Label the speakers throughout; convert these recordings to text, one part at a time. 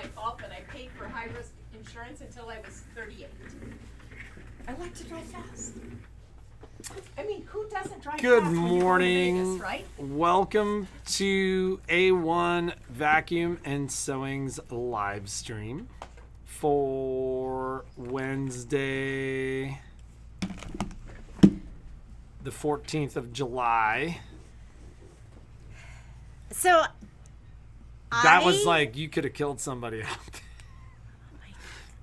Speaker 1: my fault, but I paid for high-risk insurance until I was 38. I like to drive fast. I mean, who doesn't drive
Speaker 2: Good
Speaker 1: fast when you're going to
Speaker 2: morning.
Speaker 1: Vegas, right?
Speaker 2: Welcome to A1 Vacuum and Sewing's live stream for Wednesday, the 14th of July.
Speaker 3: So
Speaker 2: That was like you could have killed somebody out there.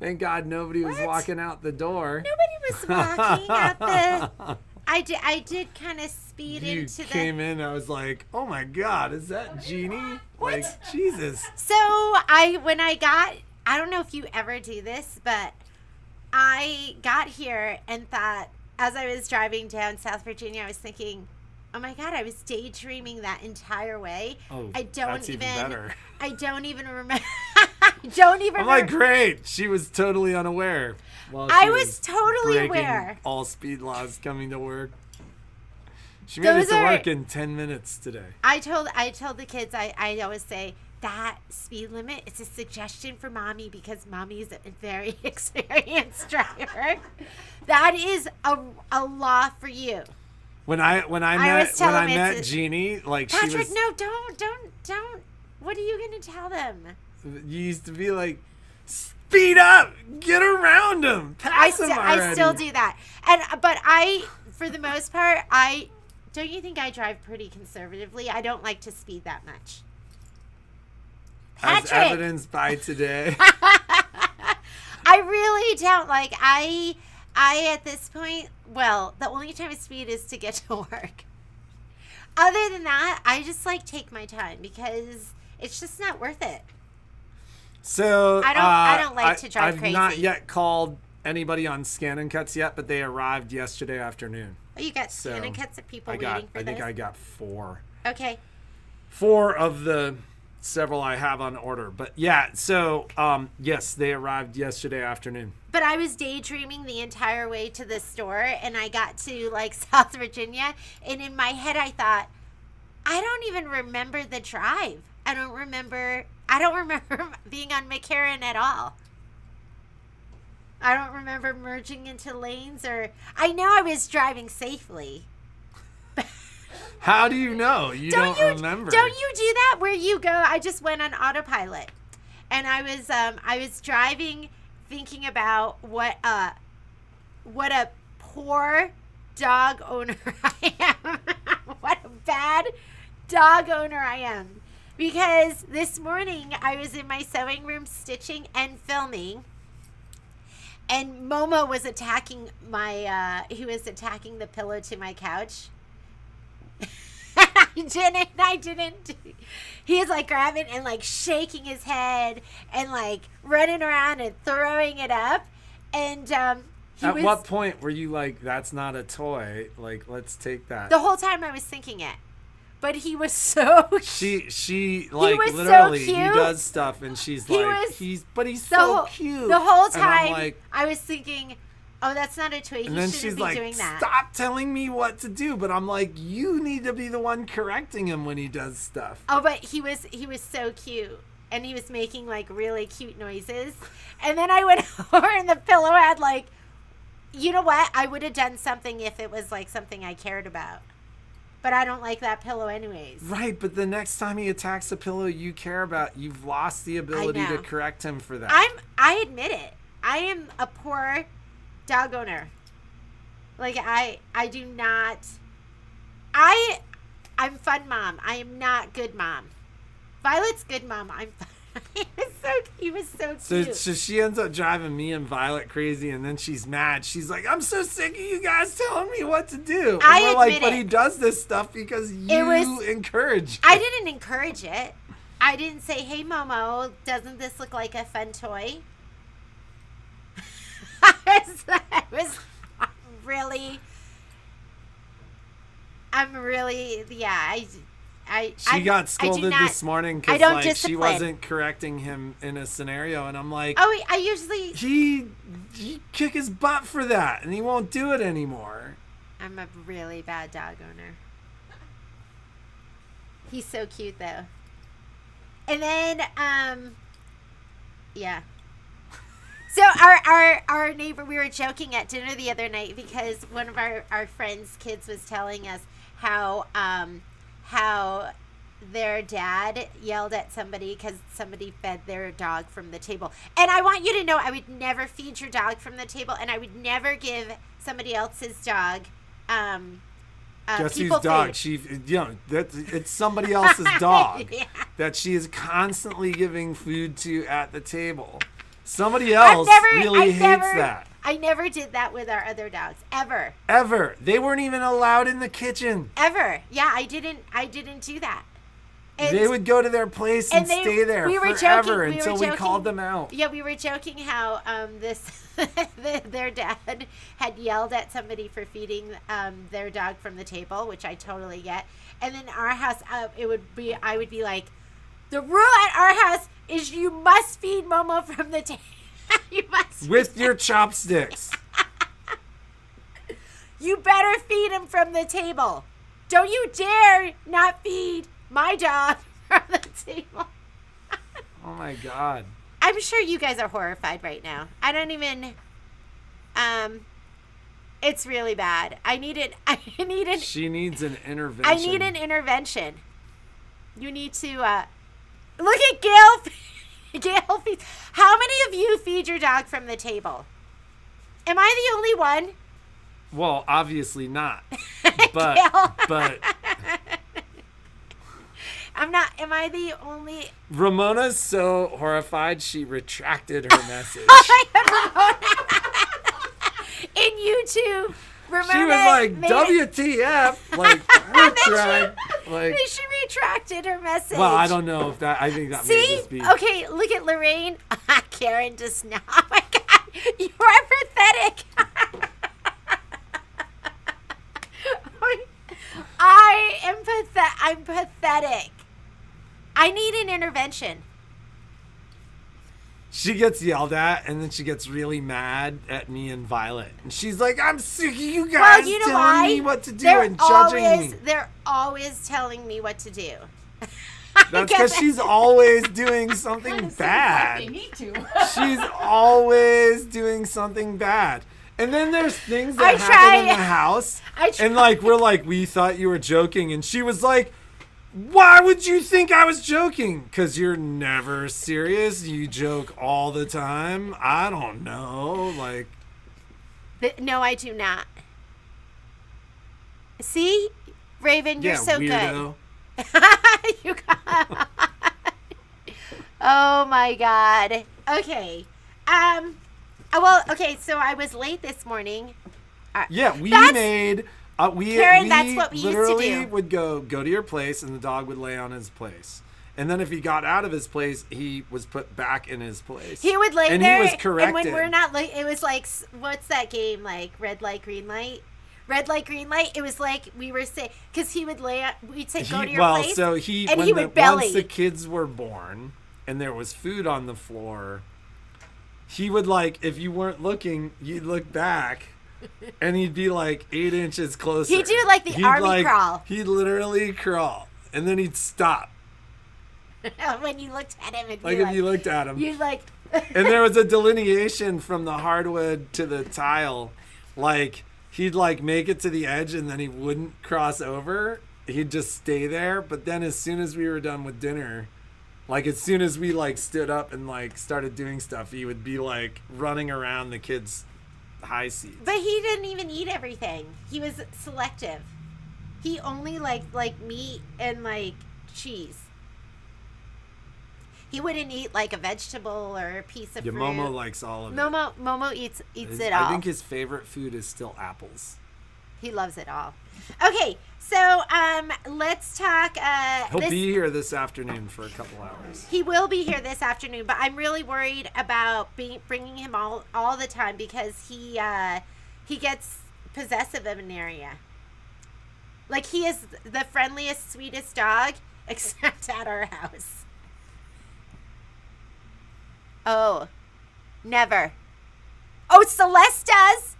Speaker 2: Thank God nobody was walking out the door.
Speaker 3: Nobody was walking out the. I did kind of speed
Speaker 2: You
Speaker 3: into
Speaker 2: came in, I was like, oh my God, is that Jeannie? Like, Jesus.
Speaker 3: So when I don't know if you ever do this, but I got here and thought, as I was driving down South Virginia, I was thinking, oh my God, I was daydreaming that entire way.
Speaker 2: Oh,
Speaker 3: I don't
Speaker 2: that's even better.
Speaker 3: I don't even remember.
Speaker 2: I'm like, great. She was totally unaware.
Speaker 3: I was totally
Speaker 2: breaking
Speaker 3: aware.
Speaker 2: All speed laws coming to work. She made it to work in 10 minutes today.
Speaker 3: I told the kids, I always say, that speed limit is a suggestion for mommy because mommy is a very experienced driver. That is a law for you.
Speaker 2: When I met Jeannie, like
Speaker 3: Patrick,
Speaker 2: she was.
Speaker 3: no, don't. What are you gonna tell them?
Speaker 2: You used to be like, speed up, get around him, pass him already.
Speaker 3: I still do that, but for the most part, don't you think I drive pretty conservatively? I don't like to speed that much.
Speaker 2: As evidenced by today.
Speaker 3: I really don't. Like, I at this point, well, the only time I speed is to get to work. Other than that, I just like take my time because it's just not worth it.
Speaker 2: So
Speaker 3: I don't like to drive crazy.
Speaker 2: I've not yet called anybody on Scan and Cuts yet, but they arrived yesterday afternoon.
Speaker 3: Oh, you got Scan and Cuts of people waiting for this?
Speaker 2: I think I got 4.
Speaker 3: Okay.
Speaker 2: 4 of the several I have on order. But yeah, so yes, they arrived yesterday afternoon.
Speaker 3: But I was daydreaming the entire way to the store, and I got to like South Virginia, and in my head I thought, I don't even remember the drive. I don't remember being on McCarran at all. I don't remember merging into lanes, or I know I was driving safely.
Speaker 2: How do you know? You don't remember.
Speaker 3: Don't you do that where you go? I just went on autopilot, and I was driving, thinking about what a poor dog owner I am. What a bad dog owner I am. Because this morning I was in my sewing room stitching and filming, and Momo was attacking he was attacking the pillow to my couch. I didn't. He was like grabbing and like shaking his head and like running around and throwing it up. And At
Speaker 2: what point were you like, that's not a toy? Like, let's take that.
Speaker 3: The whole time I was thinking it. But he was so
Speaker 2: She like
Speaker 3: was
Speaker 2: literally
Speaker 3: so cute.
Speaker 2: He does stuff and she's like he's so cute.
Speaker 3: The whole time
Speaker 2: like,
Speaker 3: I was thinking, oh, that's not a toy. He shouldn't be doing that.
Speaker 2: Stop telling me what to do. But I'm like, you need to be the one correcting him when he does stuff.
Speaker 3: Oh, but he was so cute. And he was making like really cute noises. And then I went over and the pillow had like, you know what? I would have done something if it was like something I cared about. But I don't like that pillow anyways.
Speaker 2: Right, but the next time he attacks a pillow you care about, you've lost the ability to correct him for that.
Speaker 3: I admit it. I am a poor dog owner. Like I do not. I'm fun mom. I am not good mom. Violet's good mom. I'm fun. He was so cute.
Speaker 2: So she ends up driving me and Violet crazy, and then she's mad. She's like, I'm so sick of you guys telling me what to do. And we're like, but he does this stuff because you encourage it.
Speaker 3: I didn't encourage it. I didn't say, hey, Momo, doesn't this look like a fun toy? I'm really, yeah,
Speaker 2: She got scolded this morning because she wasn't correcting him in a scenario, and I'm like,
Speaker 3: oh, I usually
Speaker 2: he kick his butt for that, and he won't do it anymore.
Speaker 3: I'm a really bad dog owner. He's so cute though. And then Yeah. So our neighbor, we were joking at dinner the other night because one of our friends' kids was telling us how their dad yelled at somebody because somebody fed their dog from the table. And I want you to know, I would never feed your dog from the table, and I would never give somebody else's dog
Speaker 2: Jesse's
Speaker 3: people
Speaker 2: dog.
Speaker 3: food.
Speaker 2: She, it's somebody else's dog
Speaker 3: Yeah.
Speaker 2: that she is constantly giving food to at the table. Somebody else really hates that.
Speaker 3: I never did that with our other dogs, ever.
Speaker 2: Ever. They weren't even allowed in the kitchen.
Speaker 3: Ever. Yeah, I didn't do that. And
Speaker 2: they would go to their place and stay there forever until we called them out.
Speaker 3: Yeah, we were joking how their dad had yelled at somebody for feeding their dog from the table, which I totally get. And then our house, I would be like, the rule at our house is you must feed Momo from the table. You must
Speaker 2: with your chopsticks.
Speaker 3: You better feed him from the table. Don't you dare not feed my dog from the table.
Speaker 2: Oh my God.
Speaker 3: I'm sure you guys are horrified right now. I don't even it's really bad. I need
Speaker 2: She needs an intervention.
Speaker 3: I need an intervention. You need to look at Gail. Gail feeds. How many of you feed your dog from the table? Am I the only one?
Speaker 2: Well, obviously not. But
Speaker 3: I'm not. Am I the only?
Speaker 2: Ramona's so horrified she retracted her message.
Speaker 3: In YouTube, Ramona
Speaker 2: She was like, WTF? Like,
Speaker 3: she retracted her message.
Speaker 2: well, I don't know if that, I think that may
Speaker 3: See?
Speaker 2: just be.
Speaker 3: Okay, look at Lorraine. Karen does not. Oh my God, you are pathetic. I'm pathetic. I need an intervention.
Speaker 2: She gets yelled at, and then she gets really mad at me and Violet. And she's like, I'm sick of you guys telling me what to do and judging me.
Speaker 3: They're always telling me what to do.
Speaker 2: That's because she's always doing something bad.
Speaker 1: They need to.
Speaker 2: She's always doing something bad. And then there's things that happen in the house. And like, we're like, we thought you were joking. And she was like, why would you think I was joking? Because you're never serious. You joke all the time. I don't know. Like,
Speaker 3: no, I do not. See, Raven, you're so
Speaker 2: weirdo.
Speaker 3: Good. You got. Oh my God. Okay. Well, okay. So I was late this morning.
Speaker 2: Yeah, we made.
Speaker 3: Karen, that's what we used to
Speaker 2: literally
Speaker 3: do.
Speaker 2: would go to your place, and the dog would lay on his place. And then if he got out of his place, he was put back in his place.
Speaker 3: He would lay
Speaker 2: and
Speaker 3: there,
Speaker 2: he was corrected.
Speaker 3: and when we're not like, it was like, what's that game, like red light, green light? Red light, green light. It was like we were saying, because he would lay. We'd say, go to your place.
Speaker 2: So
Speaker 3: and he would belly.
Speaker 2: Once the kids were born, and there was food on the floor, he would like, if you weren't looking, you'd look back. And he'd be like 8 inches closer.
Speaker 3: He'd do like the army crawl.
Speaker 2: He'd literally crawl. And then he'd stop.
Speaker 3: When you looked at him.
Speaker 2: Like if you looked at him.
Speaker 3: You'd like.
Speaker 2: And there was a delineation from the hardwood to the tile. Like he'd like make it to the edge and then he wouldn't cross over. He'd just stay there. But then as soon as we were done with dinner, like as soon as we like stood up and like started doing stuff, he would be like running around the kids' high seats.
Speaker 3: But he didn't even eat everything. He was selective. He only liked like meat and like cheese. He wouldn't eat like a vegetable or a piece of fruit.
Speaker 2: Momo likes all of it.
Speaker 3: Momo eats it all.
Speaker 2: I think his favorite food is still apples.
Speaker 3: He loves it all. Okay, so let's talk.
Speaker 2: He'll be here this afternoon for a couple hours.
Speaker 3: He will be here this afternoon, but I'm really worried about bringing him all the time because he gets possessive of an area. Like he is the friendliest, sweetest dog, except at our house. Oh, never. Oh, Celeste does.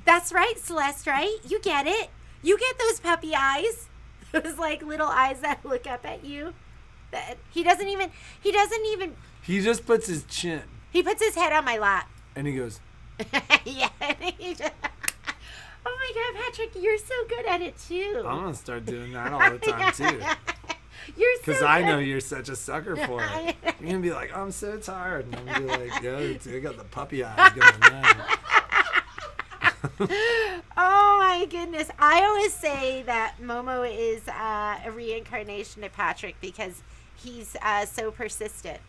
Speaker 3: That's right, Celeste, right? You get it. You get those puppy eyes. Those like little eyes that look up at you. He doesn't even,
Speaker 2: He just puts his chin
Speaker 3: he puts his head on my lap.
Speaker 2: and he goes,
Speaker 3: Yeah. And he just, oh my God, Patrick, you're so good at it too.
Speaker 2: I'm going to start doing that all the time too.
Speaker 3: You're so
Speaker 2: Because
Speaker 3: good.
Speaker 2: I know you're such a sucker for it. You're going to be like, I'm so tired. And I'm going to be like, yo, I got the puppy eyes going now.
Speaker 3: Oh my goodness. I always say that Momo is a reincarnation of Patrick because he's so persistent.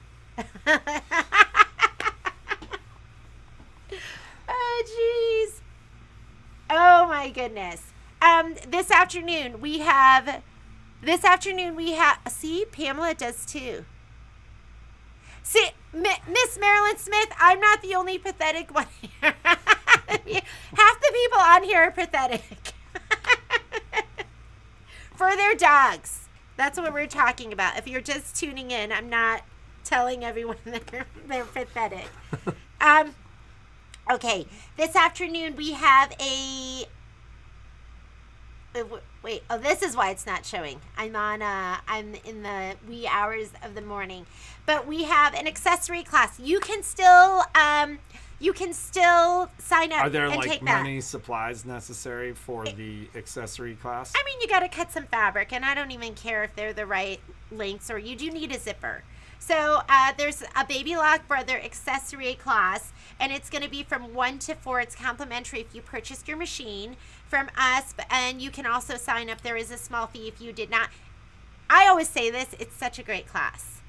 Speaker 3: Oh, jeez. Oh my goodness. This afternoon we have, see, Pamela does too. See, Miss Marilyn Smith, I'm not the only pathetic one here. Half the people on here are pathetic. For their dogs. That's what we're talking about. If you're just tuning in, I'm not telling everyone that they're pathetic. Okay, this afternoon we have a... Wait, oh, this is why it's not showing. I'm in the wee hours of the morning. But we have an accessory class. You can still sign up
Speaker 2: Are there
Speaker 3: and
Speaker 2: like
Speaker 3: take that.
Speaker 2: many supplies necessary for the accessory class?
Speaker 3: I mean, you got to cut some fabric, and I don't even care if they're the right lengths, or you do need a zipper. So there's a Baby Lock Brother accessory class, and it's going to be from 1 to 4. It's complimentary if you purchased your machine from us, and you can also sign up. There is a small fee if you did not. I always say this, it's such a great class.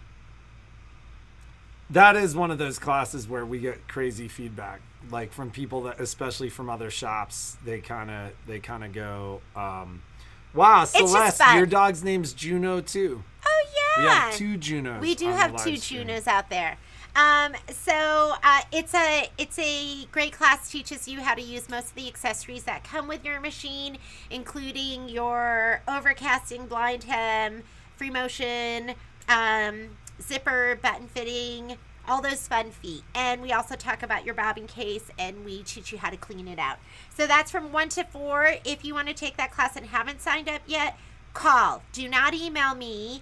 Speaker 2: That is one of those classes where we get crazy feedback, like from people that, especially from other shops, they kind of go, wow, Celeste,
Speaker 3: fun.
Speaker 2: your dog's name's Juno too.
Speaker 3: Oh, yeah.
Speaker 2: We have 2 Junos.
Speaker 3: We do
Speaker 2: on the
Speaker 3: have
Speaker 2: live
Speaker 3: 2
Speaker 2: stream.
Speaker 3: Junos out there. So it's a great class. Teaches you how to use most of the accessories that come with your machine, including your overcasting, blind hem, free motion, zipper, button fitting, all those fun feet. And we also talk about your bobbin case, and we teach you how to clean it out. So that's from 1 to 4. If you want to take that class and haven't signed up yet, call. Do not email me.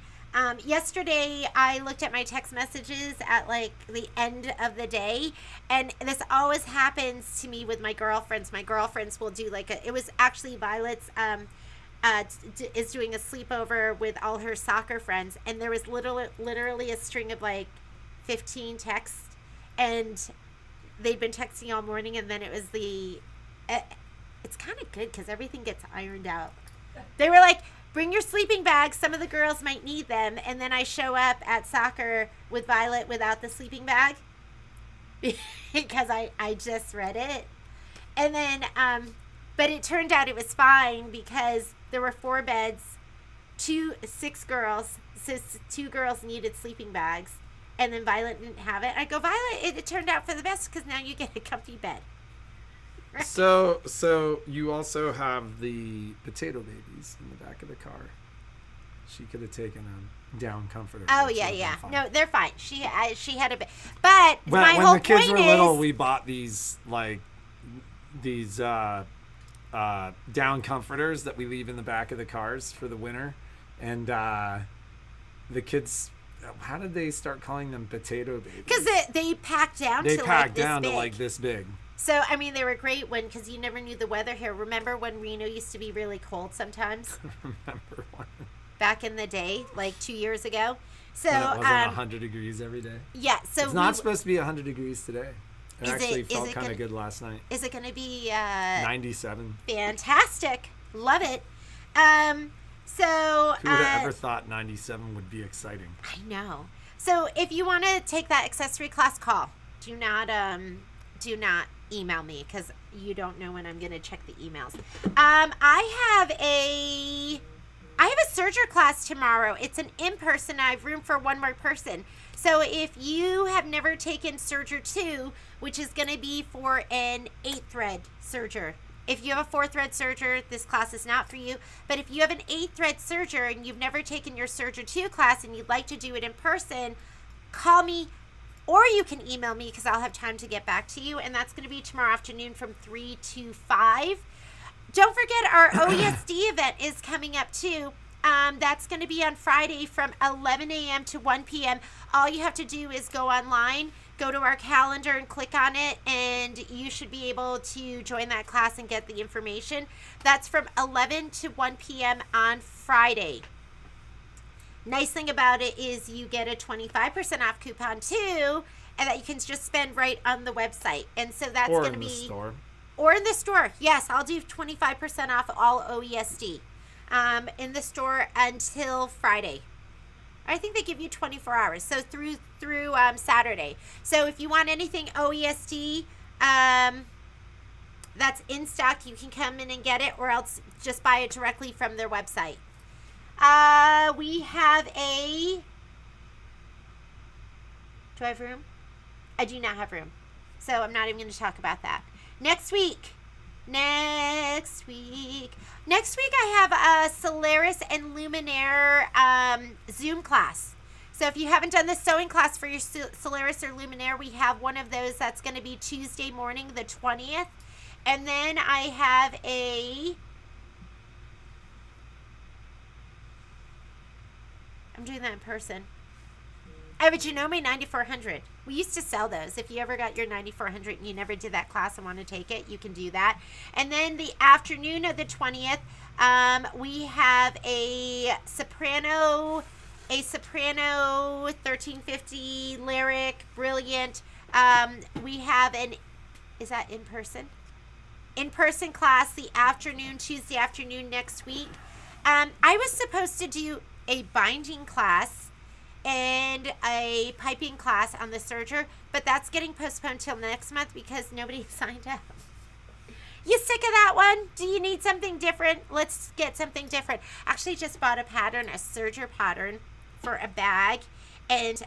Speaker 3: Yesterday, I looked at my text messages at like the end of the day, and this always happens to me with my girlfriends. My girlfriends will do it was actually Violet's, is doing a sleepover with all her soccer friends, and there was literally a string of like 15 texts, and they'd been texting all morning, and then it was it's kind of good because everything gets ironed out. They were like, bring your sleeping bags. Some of the girls might need them. And then I show up at soccer with Violet without the sleeping bag because I just read it. And then, but it turned out it was fine because there were 4 beds, 6 girls. So 2 girls needed sleeping bags. And then Violet didn't have it. I go, Violet, it turned out for the best because now you get a comfy bed.
Speaker 2: So you also have the potato babies in the back of the car. She could have taken a down comforter.
Speaker 3: Oh,
Speaker 2: which
Speaker 3: yeah,
Speaker 2: would've
Speaker 3: yeah.
Speaker 2: been fine.
Speaker 3: No, they're fine. She had a bed. But my
Speaker 2: When
Speaker 3: whole
Speaker 2: the kids
Speaker 3: point
Speaker 2: were little,
Speaker 3: is...
Speaker 2: we bought these down comforters that we leave in the back of the cars for the winter. And the kids, how did they start calling them potato babies?
Speaker 3: Because they packed down
Speaker 2: They
Speaker 3: to
Speaker 2: packed
Speaker 3: like this
Speaker 2: down
Speaker 3: big.
Speaker 2: to like this big.
Speaker 3: So, I mean, they were great because you never knew the weather here. Remember when Reno used to be really cold sometimes?
Speaker 2: Remember one?
Speaker 3: Back in the day, like 2 years ago. So,
Speaker 2: When it wasn't 100 degrees every day.
Speaker 3: yeah. So
Speaker 2: It's not supposed to be 100 degrees today. It
Speaker 3: Is
Speaker 2: actually
Speaker 3: it
Speaker 2: felt kind
Speaker 3: gonna-
Speaker 2: of good last night.
Speaker 3: Is it going to be
Speaker 2: 97.
Speaker 3: fantastic? Love it. So
Speaker 2: Who would have ever thought 97 would be exciting?
Speaker 3: I know. So if you want to take that accessory class, call. Do not email me because you don't know when I'm going to check the emails. I have a serger class tomorrow. It's an in-person. I have room for 1 more person. So if you have never taken serger 2, which is going to be for an 8-thread serger. If you have a 4-thread serger, this class is not for you. But if you have an 8-thread serger and you've never taken your serger 2 class and you'd like to do it in person, call me, or you can email me because I'll have time to get back to you. And that's going to be tomorrow afternoon from 3 to 5. Don't forget our OESD event is coming up too. That's going to be on Friday from 11 a.m. to 1 p.m. All you have to do is go online, go to our calendar and click on it, and you should be able to join that class and get the information. That's from 11 to 1 p.m. on Friday. Nice thing about it is you get a 25% off coupon too, and that you can just spend right on the website. And so that's going to be...
Speaker 2: Or in the store.
Speaker 3: Or in the store. Yes, I'll do 25% off all OESD in the store until Friday. I think they give you 24 hours, so through Saturday. So if you want anything OESD that's in stock, you can come in and get it, or else just buy it directly from their website. We have a... Do I have room? I do not have room. So I'm not even going to talk about that. Next week, I have a Solaris and Luminaire Zoom class. So if you haven't done the sewing class for your Solaris or Luminaire, we have one of those. That's going to be Tuesday morning, the 20th. And then I have I'm doing that in person. I have a Janome 9400. We used to sell those. If you ever got your 9400 and you never did that class and want to take it, you can do that. And then the afternoon of the 20th, we have a soprano 1350 lyric, brilliant. We have is that in person? In-person class the afternoon, Tuesday afternoon next week. I was supposed to do a binding class and a piping class on the serger, but that's getting postponed till next month because nobody signed up. You sick of that one? Do you need something different? Let's get something different. Actually just bought a pattern, a serger pattern for a bag, and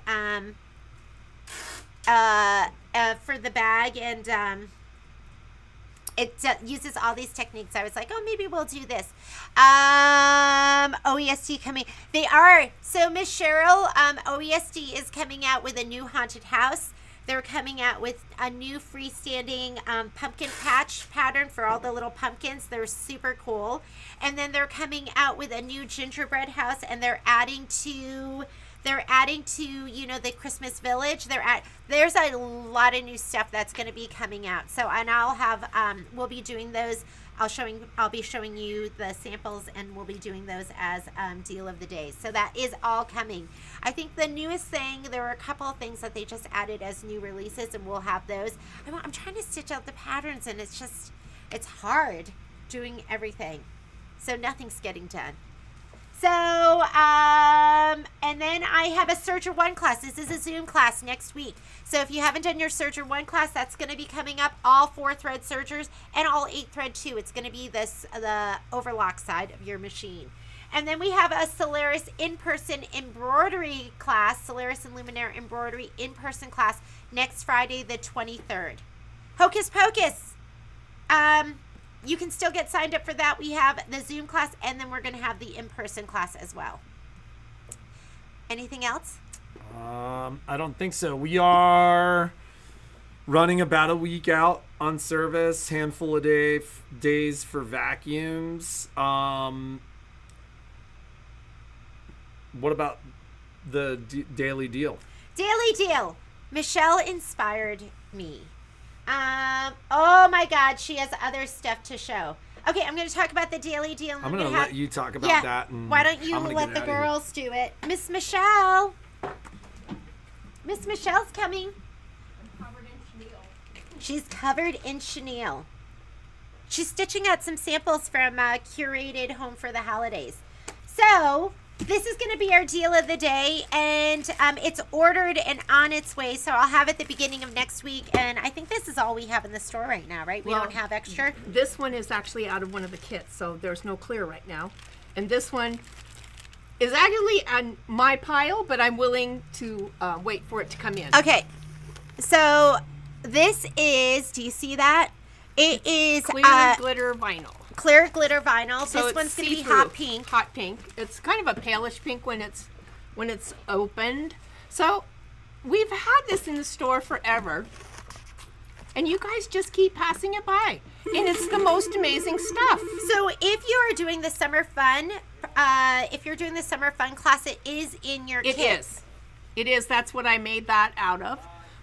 Speaker 3: for the bag, and it uses all these techniques. I was like, oh, maybe we'll do this. OESD coming. They are. So Miss Cheryl, OESD is coming out with a new haunted house. They're coming out with a new freestanding pumpkin patch pattern for all the little pumpkins. They're super cool. And then they're coming out with a new gingerbread house, and they're adding to the Christmas village. There's a lot of new stuff that's going to be coming out. So, and I'll have we'll be doing those. I'll be showing you the samples, and we'll be doing those as deal of the day. So that is all coming. I think the newest thing, there were a couple of things that they just added as new releases, and we'll have those. I'm trying to stitch out the patterns, and it's hard doing everything. So nothing's getting done. So, and then I have a Serger 1 class. This is a Zoom class next week. So if you haven't done your Serger 1 class, that's going to be coming up, all 4-thread sergers and all 8-thread too. It's going to be the overlock side of your machine. And then we have a Solaris in-person embroidery class, Solaris and Luminaire embroidery in-person class next Friday, the 23rd. Hocus Pocus! You can still get signed up for that. We have the Zoom class, and then we're going to have the in-person class as well. Anything else?
Speaker 2: I don't think so. We are running about a week out on service, handful of days for vacuums. What about the daily deal?
Speaker 3: Daily deal. Michelle inspired me. Oh my God, she has other stuff to show. Okay, I'm going to talk about the daily deal.
Speaker 2: I'm going to let you talk about that. And
Speaker 3: why don't you let the girls do it? Miss Michelle. Miss Michelle's coming.
Speaker 1: I'm covered in chenille.
Speaker 3: She's covered in chenille. She's stitching out some samples from Curated Home for the Holidays. So this is going to be our deal of the day, and it's ordered and on its way, so I'll have it the beginning of next week, and I think this is all we have in the store right now, right? We don't have extra?
Speaker 4: This one is actually out of one of the kits, so there's no clear right now. And this one is actually on my pile, but I'm willing to wait for it to come in.
Speaker 3: Okay, so this is, do you see that? It is
Speaker 4: Clear glitter vinyl.
Speaker 3: Clear glitter vinyl.
Speaker 4: So
Speaker 3: this one's going to be
Speaker 4: see-through,
Speaker 3: hot pink.
Speaker 4: Hot pink. It's kind of a palish pink when it's opened. So we've had this in the store forever, and you guys just keep passing it by, and it's the most amazing stuff.
Speaker 3: So if you are doing the summer fun if you're doing the summer fun class, it is in your
Speaker 4: It
Speaker 3: kit.
Speaker 4: is. It is. That's what I made that out of.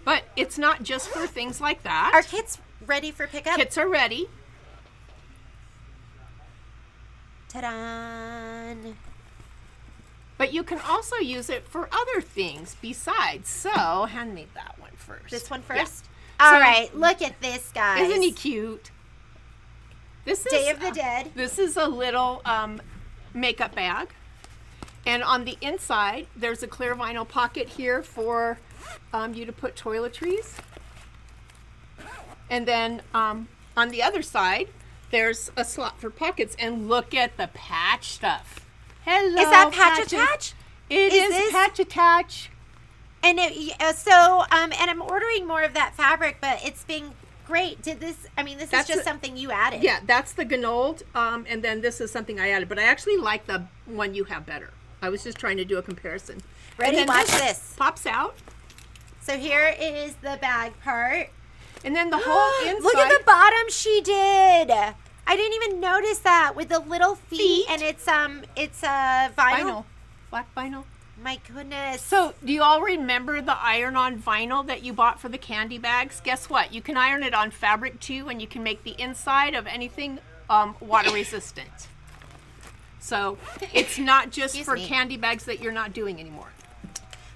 Speaker 4: But it's not just for things like that.
Speaker 3: Are kits ready for pickup?
Speaker 4: Kits are ready.
Speaker 3: Ta-da!
Speaker 4: But you can also use it for other things besides. So, hand me that one first.
Speaker 3: This one
Speaker 4: Yeah.
Speaker 3: first? All
Speaker 4: So-
Speaker 3: right, look at this, guys.
Speaker 4: Isn't he cute? This
Speaker 3: Day
Speaker 4: is
Speaker 3: of the Dead.
Speaker 4: This is a little makeup bag, and on the inside there's a clear vinyl pocket here for you to put toiletries, and then on the other side there's a slot for pockets. And look at the patch stuff. Hello,
Speaker 3: Is that patch
Speaker 4: patches.
Speaker 3: attach?
Speaker 4: It
Speaker 3: Is
Speaker 4: is
Speaker 3: this-
Speaker 4: patch attach.
Speaker 3: And and I'm ordering more of that fabric, but it's been great. This is
Speaker 4: That's
Speaker 3: just
Speaker 4: a-
Speaker 3: something you added.
Speaker 4: Yeah, that's the Ganold, and then this is something I added, but I actually like the one you have better. I was just trying to do a comparison.
Speaker 3: Ready?
Speaker 4: And then
Speaker 3: Watch this.
Speaker 4: pops out,
Speaker 3: So here is the bag part.
Speaker 4: and then the whole inside.
Speaker 3: Look at the bottom she did. I didn't even notice that with the little feet,
Speaker 4: Feet.
Speaker 3: and it's vinyl.
Speaker 4: vinyl, black vinyl.
Speaker 3: My goodness.
Speaker 4: So, do you all remember the iron-on vinyl that you bought for the candy bags? Guess what? You can iron it on fabric too, and you can make the inside of anything water resistant. So, it's not just
Speaker 3: Excuse
Speaker 4: for
Speaker 3: me.
Speaker 4: candy bags that you're not doing anymore.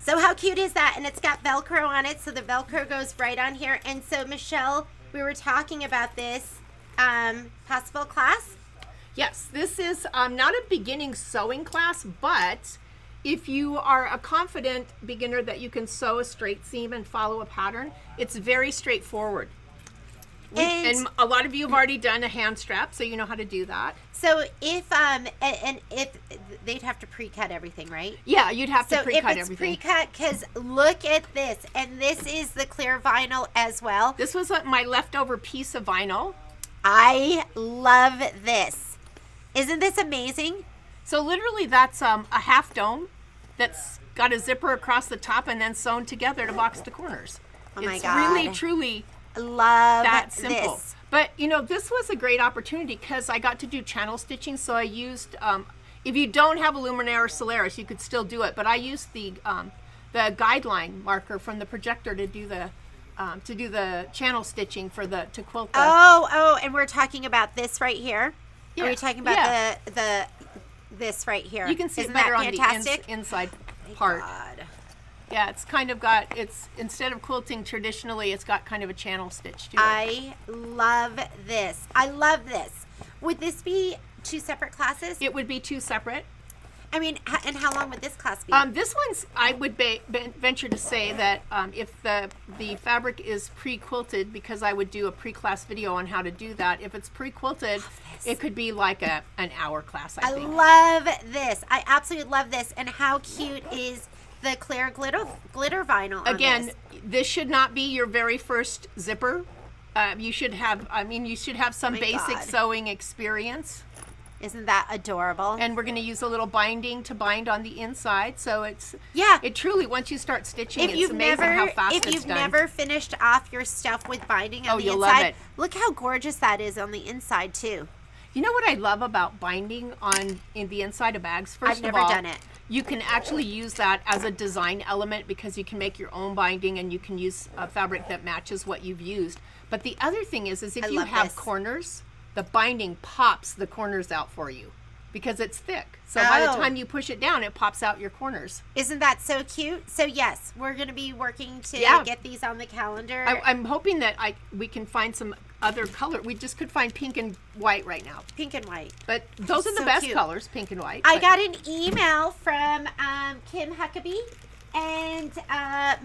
Speaker 3: So how cute is that? And it's got Velcro on it, so the Velcro goes right on here. And so Michelle, we were talking about this possible class.
Speaker 4: Yes, this is not a beginning sewing class, but if you are a confident beginner that you can sew a straight seam and follow a pattern, it's very straightforward. And a lot of you have already done a hand strap, so you know how to do that.
Speaker 3: So if if they'd have to pre-cut everything, right?
Speaker 4: Yeah, you'd have to
Speaker 3: So if
Speaker 4: pre-cut
Speaker 3: it's
Speaker 4: everything.
Speaker 3: pre-cut, because look at this, and this is the clear vinyl as well.
Speaker 4: This was my leftover piece of vinyl.
Speaker 3: I love this. Isn't this amazing?
Speaker 4: So literally that's a half dome that's got a zipper across the top and then sewn together to box the corners.
Speaker 3: Oh my
Speaker 4: it's
Speaker 3: God.
Speaker 4: really, truly
Speaker 3: Love
Speaker 4: that simple.
Speaker 3: this.
Speaker 4: But this was a great opportunity because I got to do channel stitching. So I used, if you don't have a Luminaire or Solaris, you could still do it. But I used the guideline marker from the projector to do the channel stitching to quilt the.
Speaker 3: Oh, and we're talking about this right here.
Speaker 4: Yeah,
Speaker 3: Are we talking about
Speaker 4: yeah.
Speaker 3: this right here?
Speaker 4: You can see
Speaker 3: Isn't
Speaker 4: it better
Speaker 3: that
Speaker 4: on
Speaker 3: fantastic?
Speaker 4: the inside part.
Speaker 3: God.
Speaker 4: Yeah, it's kind of got, instead of quilting traditionally, it's got kind of a channel stitch to it.
Speaker 3: I love this. I love this. Would this be two separate classes?
Speaker 4: It would be two separate.
Speaker 3: I mean, and how long would this class be?
Speaker 4: This one's, I would venture to say that if the fabric is pre-quilted, because I would do a pre-class video on how to do that, if it's pre-quilted, it could be like an hour class, I think.
Speaker 3: love this. I absolutely love this. And how cute is the clear glitter vinyl on
Speaker 4: Again,
Speaker 3: this?
Speaker 4: this should not be your very first zipper. You should have some
Speaker 3: My
Speaker 4: basic
Speaker 3: God.
Speaker 4: sewing experience.
Speaker 3: Isn't that adorable?
Speaker 4: And we're going to use a little binding to bind on the inside. So
Speaker 3: Yeah.
Speaker 4: it truly, once you start stitching,
Speaker 3: if
Speaker 4: it's
Speaker 3: you've
Speaker 4: amazing
Speaker 3: never,
Speaker 4: how fast
Speaker 3: if
Speaker 4: it's
Speaker 3: you've
Speaker 4: done.
Speaker 3: never finished off your stuff with binding on
Speaker 4: Oh,
Speaker 3: the
Speaker 4: you'll
Speaker 3: inside,
Speaker 4: love it.
Speaker 3: look how gorgeous that is on the inside too.
Speaker 4: You know what I love about binding in the inside of bags? First
Speaker 3: I've never
Speaker 4: of all,
Speaker 3: done it.
Speaker 4: You can actually use that as a design element because you can make your own binding and you can use a fabric that matches what you've used. But the other thing is if
Speaker 3: I
Speaker 4: you
Speaker 3: love
Speaker 4: have
Speaker 3: this.
Speaker 4: corners, the binding pops the corners out for you because it's thick. So by the
Speaker 3: Oh.
Speaker 4: time you push it down, it pops out your corners.
Speaker 3: Isn't that so cute? So yes, we're going to be working to
Speaker 4: Yeah.
Speaker 3: get these on the calendar.
Speaker 4: I'm hoping that we can find some other color. We just could find pink and white right now.
Speaker 3: Pink and white.
Speaker 4: But those are the
Speaker 3: So
Speaker 4: best
Speaker 3: cute.
Speaker 4: colors, pink and white.
Speaker 3: I
Speaker 4: but-
Speaker 3: got an email from Kim Huckabee, and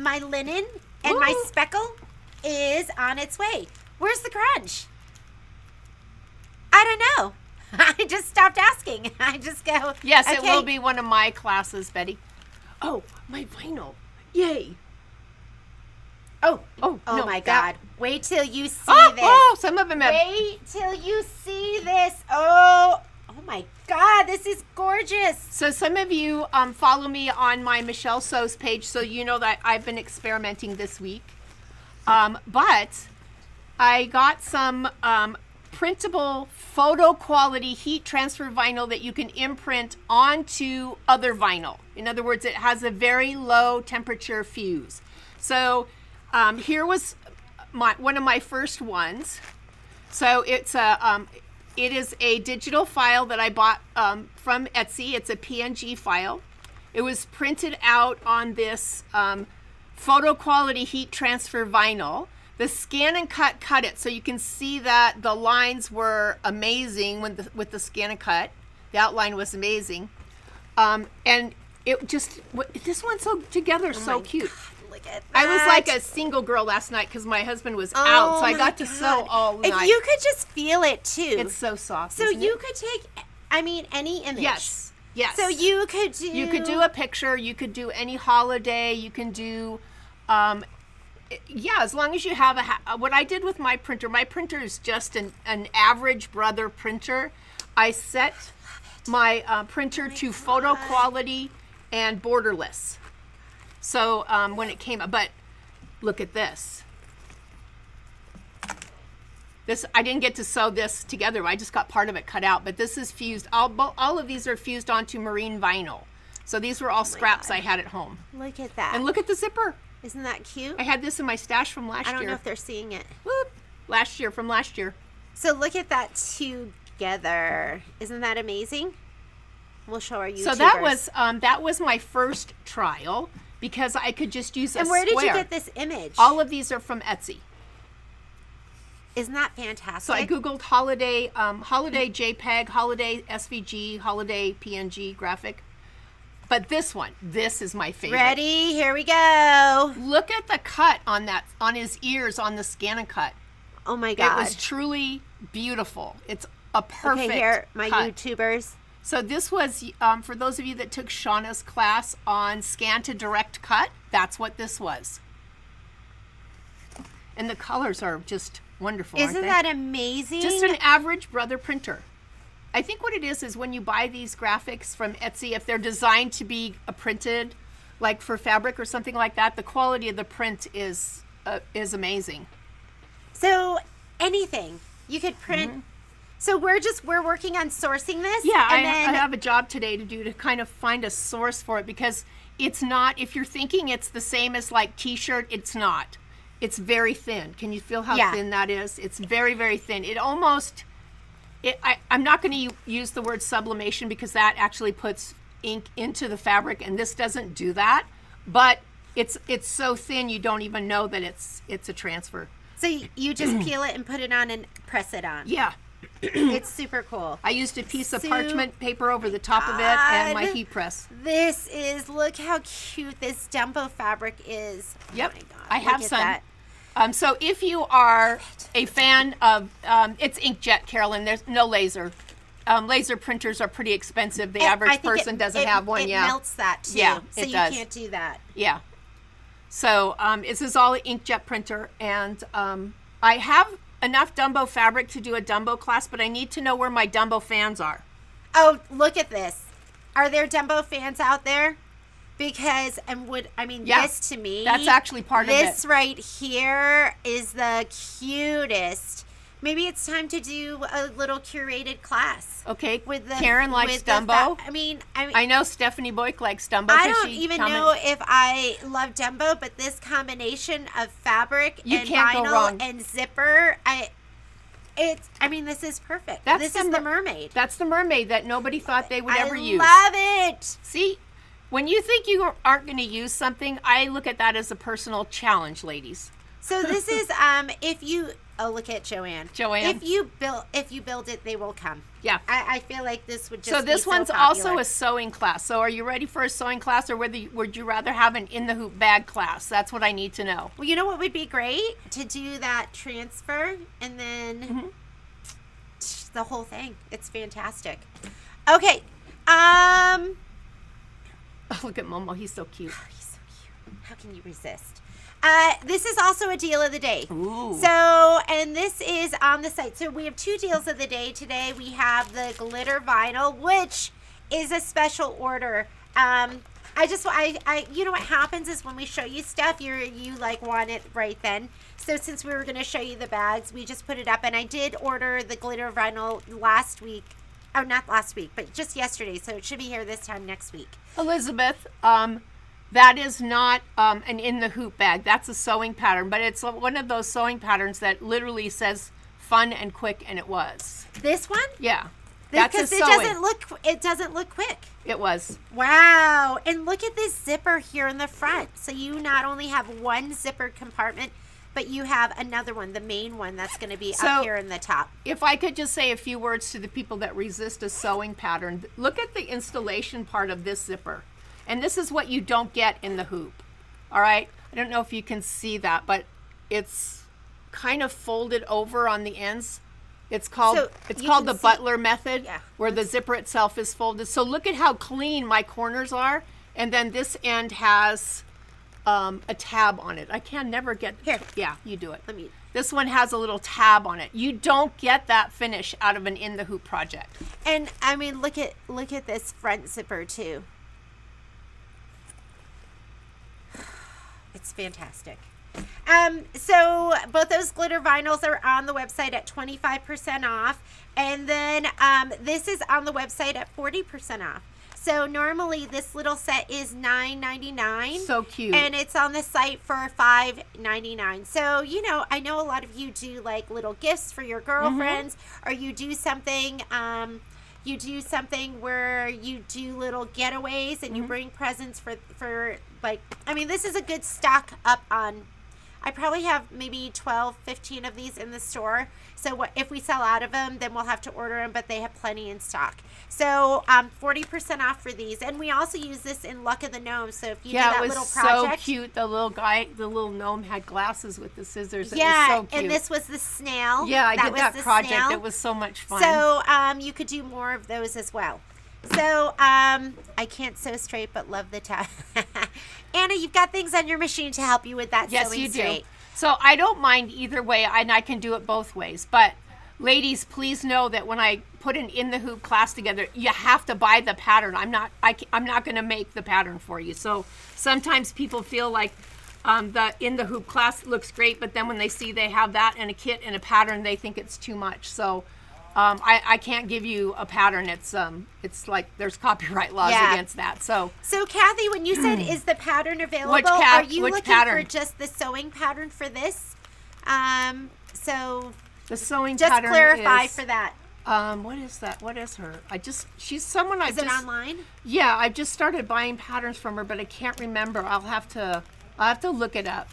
Speaker 3: my linen and my
Speaker 4: Ooh.
Speaker 3: speckle is on its way. Where's the crunch? I don't know. I just stopped asking. I just go,
Speaker 4: Yes, it
Speaker 3: okay.
Speaker 4: will be one of my classes, Betty. Oh, my vinyl. Yay. Oh,
Speaker 3: Oh
Speaker 4: no,
Speaker 3: my
Speaker 4: that-
Speaker 3: God. Wait till you see
Speaker 4: Oh,
Speaker 3: this.
Speaker 4: oh, some of them have.
Speaker 3: Wait till you see this. Oh my God, this is gorgeous.
Speaker 4: So some of you follow me on my Michelle Sews page, so you know that I've been experimenting this week. But I got some printable photo quality heat transfer vinyl that you can imprint onto other vinyl. In other words, it has a very low temperature fuse. So here was one of my first ones. So it is a digital file that I bought from Etsy. It's a PNG file. It was printed out on this photo quality heat transfer vinyl. The scan and cut it, so you can see that the lines were amazing with the scan and cut. The outline was amazing, and it just this one's so together, so cute.
Speaker 3: God, look at that.
Speaker 4: I was like a single girl last night because my husband was out, so I got to sew all night.
Speaker 3: If you could just feel it too.
Speaker 4: It's so soft.
Speaker 3: So
Speaker 4: isn't
Speaker 3: you
Speaker 4: it?
Speaker 3: could take, any image.
Speaker 4: Yes.
Speaker 3: So you could do.
Speaker 4: You could do a picture. You could do any holiday. You can do, as long as you have what I did with my printer is just an average brother printer. I set my printer to photo quality and borderless. So when it came up, but look at this. I didn't get to sew this together. I just got part of it cut out, but this is fused. All of these are fused onto marine vinyl. So these were all scraps I had at home.
Speaker 3: Look at that.
Speaker 4: And look at the zipper.
Speaker 3: Isn't that cute?
Speaker 4: I had this in my stash from last year.
Speaker 3: I don't know if they're seeing it.
Speaker 4: Whoop. From last year.
Speaker 3: So look at that together. Isn't that amazing? We'll show our YouTubers.
Speaker 4: So that was my first trial because I could just use a
Speaker 3: And where did you
Speaker 4: square.
Speaker 3: get this image?
Speaker 4: All of these are from Etsy.
Speaker 3: Isn't that fantastic?
Speaker 4: So I Googled holiday JPEG, holiday SVG, holiday PNG graphic. But this is my favorite.
Speaker 3: Ready? Here we go.
Speaker 4: Look at the cut on his ears on the scan and cut.
Speaker 3: Oh my God.
Speaker 4: It was truly beautiful. It's a perfect
Speaker 3: Okay, here, my
Speaker 4: cut.
Speaker 3: YouTubers.
Speaker 4: So this was, for those of you that took Shauna's class on scan to direct cut, that's what this was. And the colors are just wonderful, aren't
Speaker 3: Isn't
Speaker 4: they?
Speaker 3: that amazing?
Speaker 4: Just an average brother printer. I think what it is when you buy these graphics from Etsy, if they're designed to be printed, like for fabric or something like that, the quality of the print is amazing.
Speaker 3: So anything you could print.
Speaker 4: Mm-hmm.
Speaker 3: So we're working on sourcing this.
Speaker 4: Yeah,
Speaker 3: and
Speaker 4: I have a job today to do to kind of find a source for it because it's not. If you're thinking it's the same as like T-shirt, it's not. It's very thin. Can you feel how thin that is? It's very, very thin. It almost. I'm not going to use the word sublimation because that actually puts ink into the fabric, and this doesn't do that. But it's so thin you don't even know that it's a transfer.
Speaker 3: So you just peel it and put it on and press it on.
Speaker 4: Yeah.
Speaker 3: It's super cool.
Speaker 4: I used a piece of parchment paper over the top of it and my heat press.
Speaker 3: Look how cute this Dumbo fabric is.
Speaker 4: Yep.
Speaker 3: Oh my God,
Speaker 4: I have
Speaker 3: look at
Speaker 4: some.
Speaker 3: that.
Speaker 4: So if you are a fan of, it's inkjet, Carolyn, there's no laser. Laser printers are pretty expensive. The
Speaker 3: And I
Speaker 4: average
Speaker 3: think
Speaker 4: doesn't have one.
Speaker 3: It
Speaker 4: Yeah.
Speaker 3: melts that too.
Speaker 4: Yeah,
Speaker 3: so
Speaker 4: it
Speaker 3: you
Speaker 4: does.
Speaker 3: can't do that.
Speaker 4: Yeah. So this is all an inkjet printer, and I have enough Dumbo fabric to do a Dumbo class, but I need to know where my Dumbo fans are.
Speaker 3: Oh, look at this. Are there Dumbo fans out there? Because, this to me.
Speaker 4: That's actually part of it.
Speaker 3: This right here is the cutest. Maybe it's time to do a little curated class.
Speaker 4: Okay.
Speaker 3: With the
Speaker 4: Karen likes
Speaker 3: with the
Speaker 4: Dumbo.
Speaker 3: I
Speaker 4: know Stephanie Boyk likes Dumbo.
Speaker 3: I don't even know if I love Dumbo, but this combination of fabric and
Speaker 4: can't go
Speaker 3: vinyl
Speaker 4: wrong.
Speaker 3: and zipper, this is perfect. This is the mermaid.
Speaker 4: That's the mermaid that nobody thought they would ever use.
Speaker 3: I love it.
Speaker 4: See, when you think you aren't going to use something, I look at that as a personal challenge, ladies.
Speaker 3: So this is look at Joanne. If you build it, they will come.
Speaker 4: Yeah.
Speaker 3: I feel like this would just
Speaker 4: So this
Speaker 3: be
Speaker 4: one's
Speaker 3: so
Speaker 4: also
Speaker 3: popular.
Speaker 4: a sewing class. So are you ready for a sewing class, or would you rather have an in the hoop bag class? That's what I need to know.
Speaker 3: Well, you know what would be great? To do that transfer and then the whole thing. It's fantastic. Okay.
Speaker 4: Oh, look at Momo. He's so cute.
Speaker 3: He's so cute. How can you resist? This is also a deal of the day.
Speaker 4: Ooh.
Speaker 3: So, and this is on the site. So we have two deals of the day today. We have the glitter vinyl, which is a special order. I you know what happens is when we show you stuff, you like want it right then. So since we were going to show you the bags, we just put it up. And I did order the glitter vinyl last week. Oh, not last week, but just yesterday. So it should be here this time next week.
Speaker 4: Elizabeth, that is not an in the hoop bag. That's a sewing pattern, but it's one of those sewing patterns that literally says fun and quick, and it was.
Speaker 3: This one?
Speaker 4: Yeah. That's a
Speaker 3: Because
Speaker 4: sewing.
Speaker 3: it doesn't look quick.
Speaker 4: It was.
Speaker 3: Wow. And look at this zipper here in the front. So you not only have one zipper compartment, but you have another one, the main one that's going to be up here in the top.
Speaker 4: If I could just say a few words to the people that resist a sewing pattern, look at the installation part of this zipper. And this is what you don't get in the hoop. All right? I don't know if you can see that, but it's kind of folded over on the ends. It's called the Butler method, where the zipper itself is folded. So look at how clean my corners are, and then this end has a tab on it. I can never get
Speaker 3: here.
Speaker 4: Yeah, you do it.
Speaker 3: Let me.
Speaker 4: This one has a little tab on it. You don't get that finish out of an in the hoop project.
Speaker 3: And I mean, look at this front zipper too. It's fantastic. So both those glitter vinyls are on the website at 25% off. And then this is on the website at 40% off. So normally this little set is $9.99.
Speaker 4: So cute.
Speaker 3: And it's on the site for $5.99. So, you know, I know a lot of you do like little gifts for your girlfriends, or you do something where you do little getaways and you bring presents for like, I mean, this is a good stock up on. I probably have maybe 12, 15 of these in the store. So if we sell out of them, then we'll have to order them, but they have plenty in stock. So 40% off for these. And we also use this in Luck of the Gnome. So if you do that little project.
Speaker 4: So cute. The little gnome had glasses with the scissors. It
Speaker 3: was
Speaker 4: so cute.
Speaker 3: And this was the snail.
Speaker 4: Yeah, I did that project.
Speaker 3: Snail.
Speaker 4: It was so much fun.
Speaker 3: So you could do more of those as well. So I can't sew straight, but love the tab. Anna, you've got things on your machine to help you with that
Speaker 4: yes,
Speaker 3: sewing
Speaker 4: you
Speaker 3: straight.
Speaker 4: do. So I don't mind either way, and I can do it both ways. But ladies, please know that when I put an in the hoop class together, you have to buy the pattern. I'm not going to make the pattern for you. So sometimes people feel like the in the hoop class looks great, but then when they see they have that and a kit and a pattern, they think it's too much. So I can't give you a pattern. It's like there's copyright laws against that. So
Speaker 3: Kathy, when you said is the pattern available, are you looking for just the sewing pattern for this? So
Speaker 4: the sewing
Speaker 3: just
Speaker 4: pattern
Speaker 3: clarify
Speaker 4: is,
Speaker 3: for that.
Speaker 4: What is that? What is her? She's someone I
Speaker 3: just. Is it online?
Speaker 4: Yeah, I just started buying patterns from her, but I can't remember. I'll have to look it up.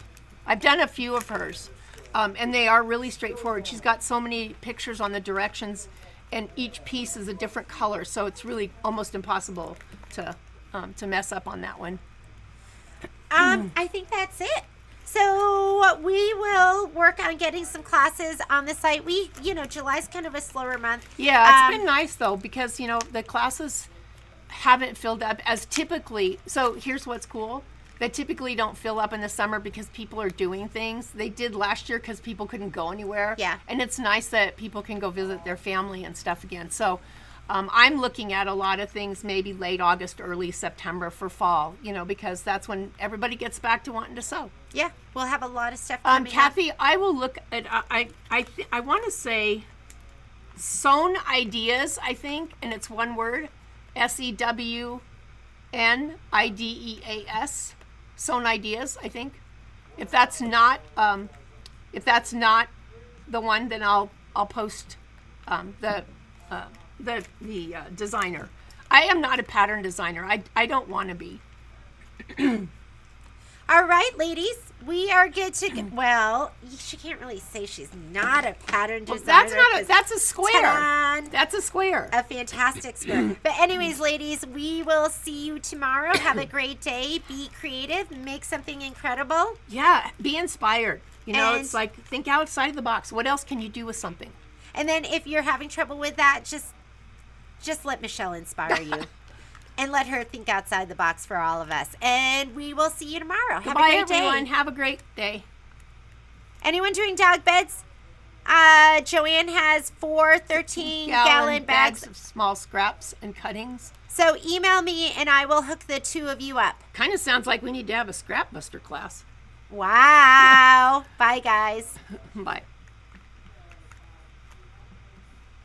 Speaker 4: I've done a few of hers. And they are really straightforward. She's got so many pictures on the directions, and each piece is a different color, so it's really almost impossible to mess up on that one.
Speaker 3: I think that's it. So we will work on getting some classes on the site. July's kind of a slower month.
Speaker 4: Yeah, it's been nice though, because the classes haven't filled up as typically. So here's what's cool. They typically don't fill up in the summer because people are doing things. They did last year because people couldn't go anywhere.
Speaker 3: Yeah.
Speaker 4: And it's nice that people can go visit their family and stuff again. So I'm looking at a lot of things maybe late August, early September for fall, because that's when everybody gets back to wanting to sew.
Speaker 3: Yeah, we'll have a lot of stuff coming
Speaker 4: Kathy, I will look at, I want to say Sewn Ideas, I think, and it's one word, SEWNIDEAS. Sewn Ideas, I think. If that's not the one, then I'll post the designer. I am not a pattern designer. I don't want to be.
Speaker 3: All right, ladies, we are good to go. Well, she can't really say she's not a pattern designer.
Speaker 4: That's a square. That's a square.
Speaker 3: A fantastic square. But anyways, ladies, we will see you tomorrow. Have a great day. Be creative. Make something incredible.
Speaker 4: Yeah, be inspired. It's like think outside of the box. What else can you do with something?
Speaker 3: And then if you're having trouble with that, just let Michelle inspire you. And let her think outside the box for all of us. And we will see you tomorrow.
Speaker 4: Goodbye, everyone. Have a great day.
Speaker 3: Anyone doing dog beds? Joanne has 4 13-gallon bags.
Speaker 4: of small scraps and cuttings.
Speaker 3: So email me and I will hook the 2 of you up.
Speaker 4: Kind of sounds like we need to have a scrap buster class.
Speaker 3: Wow. Bye, guys.
Speaker 4: Bye.